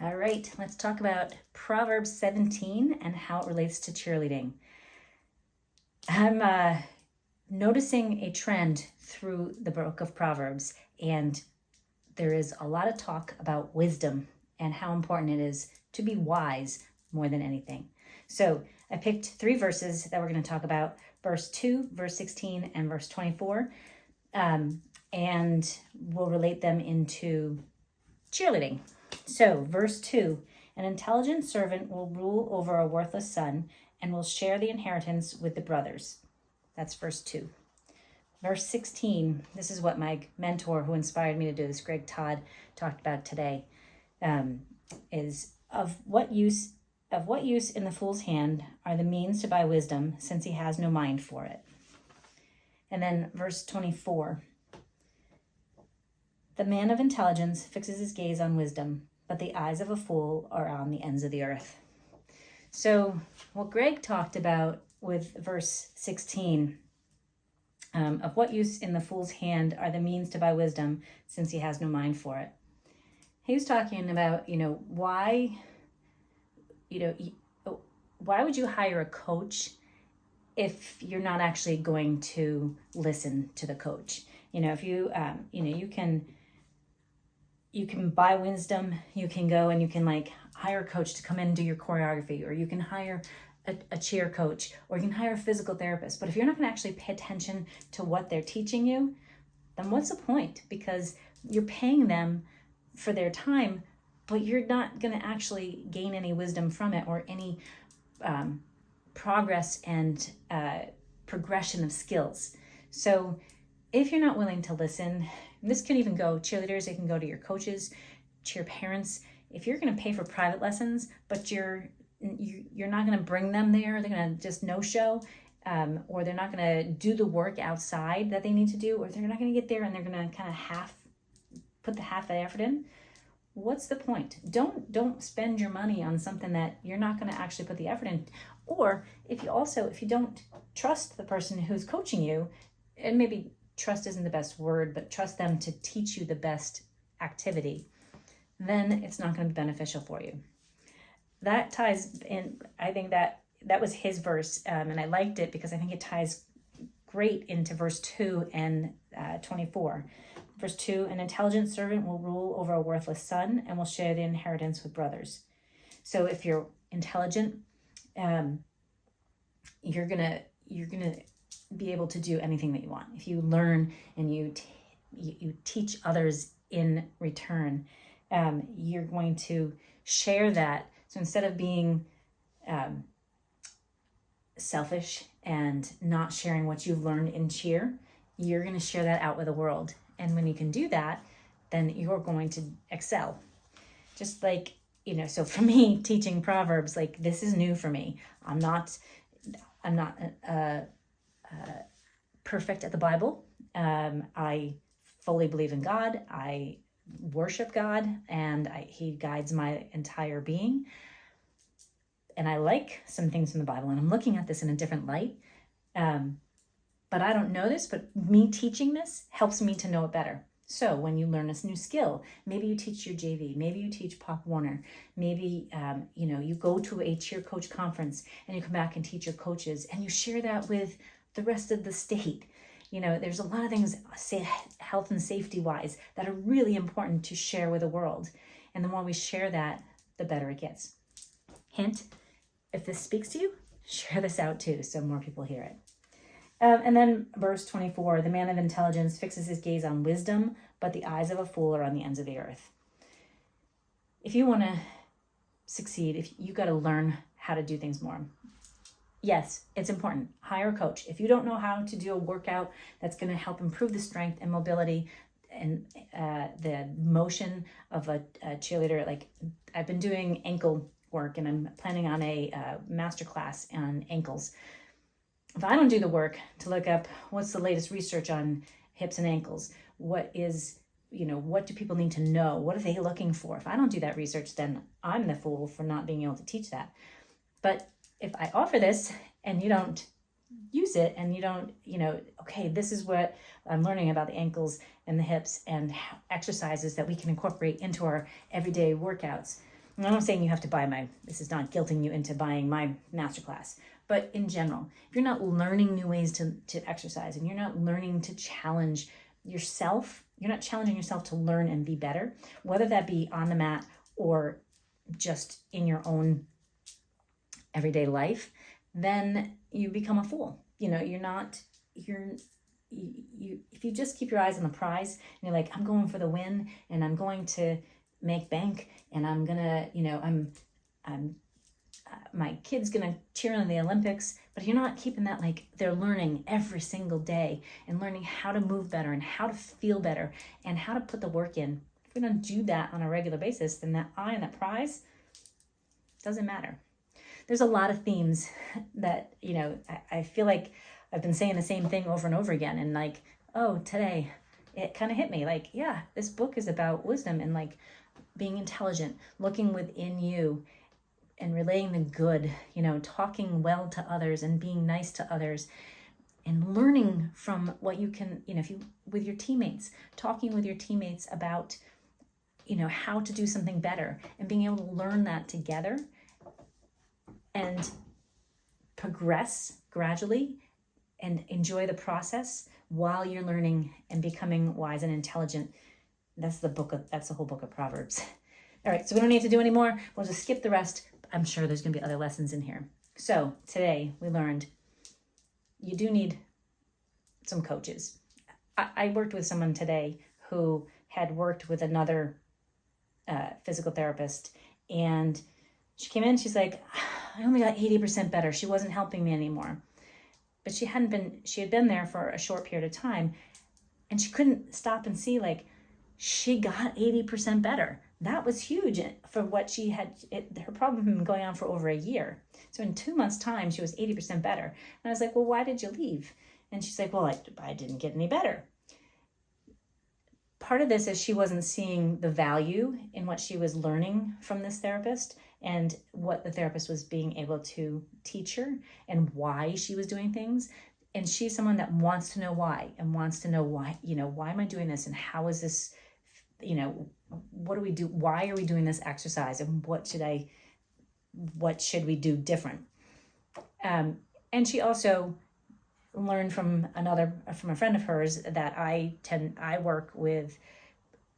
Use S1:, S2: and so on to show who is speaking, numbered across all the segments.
S1: All right, let's talk about Proverbs 17 and how it relates to cheerleading. I'm noticing a trend through the book of Proverbs, and there is a lot of talk about wisdom and how important it is to be wise more than anything. So I picked 3 verses that we're going to talk about, verse 2, verse 16, and verse 24, and we'll relate them into cheerleading. So, verse 2, an intelligent servant will rule over a worthless son and will share the inheritance with the brothers. That's verse 2. Verse 16, this is what my mentor who inspired me to do this, Greg Todd, talked about today, is of what use in the fool's hand are the means to buy wisdom, since he has no mind for it. And then verse 24, the man of intelligence fixes his gaze on wisdom, but the eyes of a fool are on the ends of the earth. So what Greg talked about with verse 16, of what use in the fool's hand are the means to buy wisdom, since he has no mind for it. He was talking about, why would you hire a coach if you're not actually going to listen to the coach? If you can buy wisdom, you can go and you can hire a coach to come in and do your choreography, or you can hire a cheer coach, or you can hire a physical therapist. But if you're not going to actually pay attention to what they're teaching you, then what's the point? Because you're paying them for their time, but you're not going to actually gain any wisdom from it, or any progress and progression of skills. So if you're not willing to listen, this can even go cheerleaders, it can go to your coaches, to your parents. If you're going to pay for private lessons, but you're not going to bring them there, they're going to just no-show, or they're not going to do the work outside that they need to do, or they're not going to get there and they're going to kind of put the half the effort in, what's the point? Don't spend your money on something that you're not going to actually put the effort in. Or if you don't trust the person who's coaching you, and maybe trust isn't the best word, but trust them to teach you the best activity, then it's not going to be beneficial for you. That ties in, I think that was his verse, and I liked it because I think it ties great into verse 2 and 24. Verse 2, an intelligent servant will rule over a worthless son and will share the inheritance with brothers. So if you're intelligent, you're gonna be able to do anything that you want. If you learn and you teach others in return, you're going to share that. So instead of being selfish and not sharing what you've learned in cheer, you're going to share that out with the world. And when you can do that, then you're going to excel. Just like, so for me, teaching Proverbs, this is new for me. I'm not perfect at the Bible. I fully believe in God. I worship God, and He guides my entire being. And I like some things in the Bible, and I'm looking at this in a different light. But I don't know this, but me teaching this helps me to know it better. So when you learn this new skill, maybe you teach your JV, maybe you teach Pop Warner, maybe, you go to a cheer coach conference and you come back and teach your coaches, and you share that with the rest of the state. There's a lot of things, say health and safety wise, that are really important to share with the world. And the more we share that, the better it gets. Hint, if this speaks to you, share this out too, so more people hear it. And then verse 24, the man of intelligence fixes his gaze on wisdom, but the eyes of a fool are on the ends of the earth. If you want to succeed, you got to learn how to do things more. Yes, it's important. Hire a coach. If you don't know how to do a workout that's going to help improve the strength and mobility and the motion of a cheerleader, I've been doing ankle work, and I'm planning on a masterclass on ankles. If I don't do the work to look up what's the latest research on hips and ankles, what do people need to know? What are they looking for? If I don't do that research, then I'm the fool for not being able to teach that. But if I offer this and you don't use it, and you don't, okay, this is what I'm learning about the ankles and the hips and exercises that we can incorporate into our everyday workouts, I'm not saying you have to buy this is not guilting you into buying my masterclass, but in general, if you're not learning new ways to exercise and you're not learning to challenge yourself, you're not challenging yourself to learn and be better, whether that be on the mat or just in your own everyday life, then you become a fool. If you just keep your eyes on the prize and you're like, I'm going for the win and I'm going to make bank and I'm gonna, my kid's gonna cheer in the Olympics, but you're not keeping that, like, they're learning every single day and learning how to move better and how to feel better and how to put the work in. If we don't do that on a regular basis, then that eye on that prize doesn't matter. There's a lot of themes that, I feel like I've been saying the same thing over and over again. And like, today it kind of hit me like, yeah, this book is about wisdom and like being intelligent, looking within you and relaying the good, talking well to others and being nice to others and learning from what you can, with your teammates, talking with your teammates about, how to do something better and being able to learn that together and progress gradually and enjoy the process while you're learning and becoming wise and intelligent. That's the whole book of Proverbs. All right, so we don't need to do any more. We'll just skip the rest. I'm sure there's going to be other lessons in here. So today we learned you do need some coaches. I worked with someone today who had worked with another physical therapist, and she came in, she's like, I only got 80% better. She wasn't helping me anymore. But she had been there for a short period of time, and she couldn't stop and see, like, she got 80% better. That was huge for what she had. Her problem had been going on for over a year. So in 2 months' time, she was 80% better. And I was like, well, why did you leave? And she's like, well, I didn't get any better. Part of this is she wasn't seeing the value in what she was learning from this therapist and what the therapist was being able to teach her and why she was doing things. And she's someone that wants to know why and wants to know why, why am I doing this? And how is this, what do we do? Why are we doing this exercise? And what should we do different? And she also learned from a friend of hers that I work with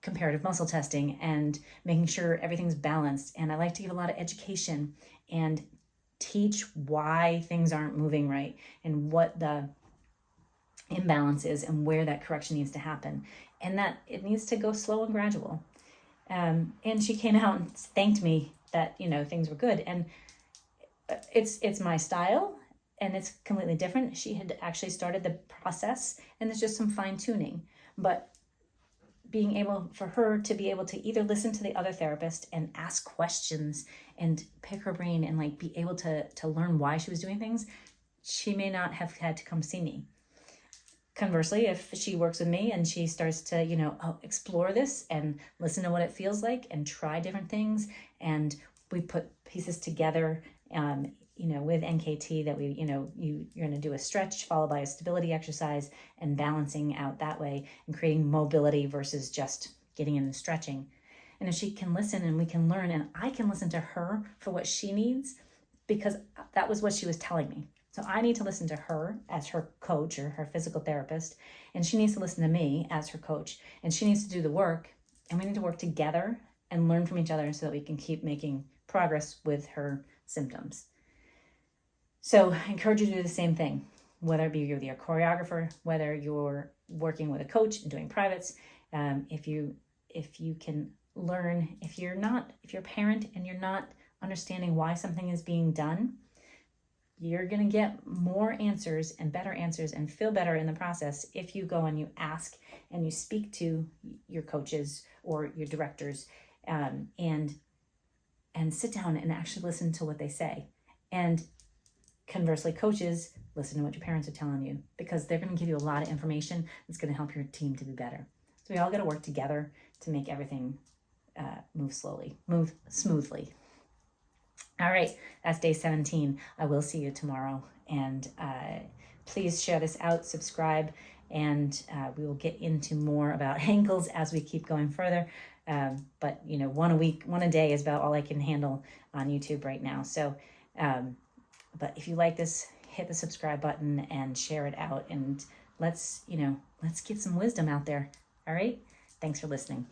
S1: comparative muscle testing and making sure everything's balanced. And I like to give a lot of education and teach why things aren't moving right and what the imbalance is and where that correction needs to happen. And that it needs to go slow and gradual. And she came out and thanked me that, things were good. And it's my style and it's completely different. She had actually started the process and there's just some fine tuning, but being able for her to be able to either listen to the other therapist and ask questions and pick her brain and like be able to learn why she was doing things, she may not have had to come see me. Conversely, if she works with me and she starts to, explore this and listen to what it feels like and try different things, and we put pieces together, with NKT that you're going to do a stretch followed by a stability exercise and balancing out that way and creating mobility versus just getting in and stretching. And if she can listen and we can learn and I can listen to her for what she needs, because that was what she was telling me. So I need to listen to her as her coach or her physical therapist, and she needs to listen to me as her coach, and she needs to do the work, and we need to work together and learn from each other so that we can keep making progress with her symptoms. So I encourage you to do the same thing, whether it be with your choreographer, whether you're working with a coach and doing privates. If you can learn, if you're a parent and you're not understanding why something is being done, you're going to get more answers and better answers and feel better in the process if you go and you ask and you speak to your coaches or your directors and sit down and actually listen to what they say. And conversely, coaches, listen to what your parents are telling you, because they're going to give you a lot of information that's going to help your team to be better. So we all got to work together to make everything move smoothly. All right, that's day 17. I will see you tomorrow. And please share this out, subscribe, and we will get into more about ankles as we keep going further. But you know, one a week, one a day is about all I can handle on YouTube right now. So, but if you like this, hit the subscribe button and share it out, and let's get some wisdom out there. All right. Thanks for listening.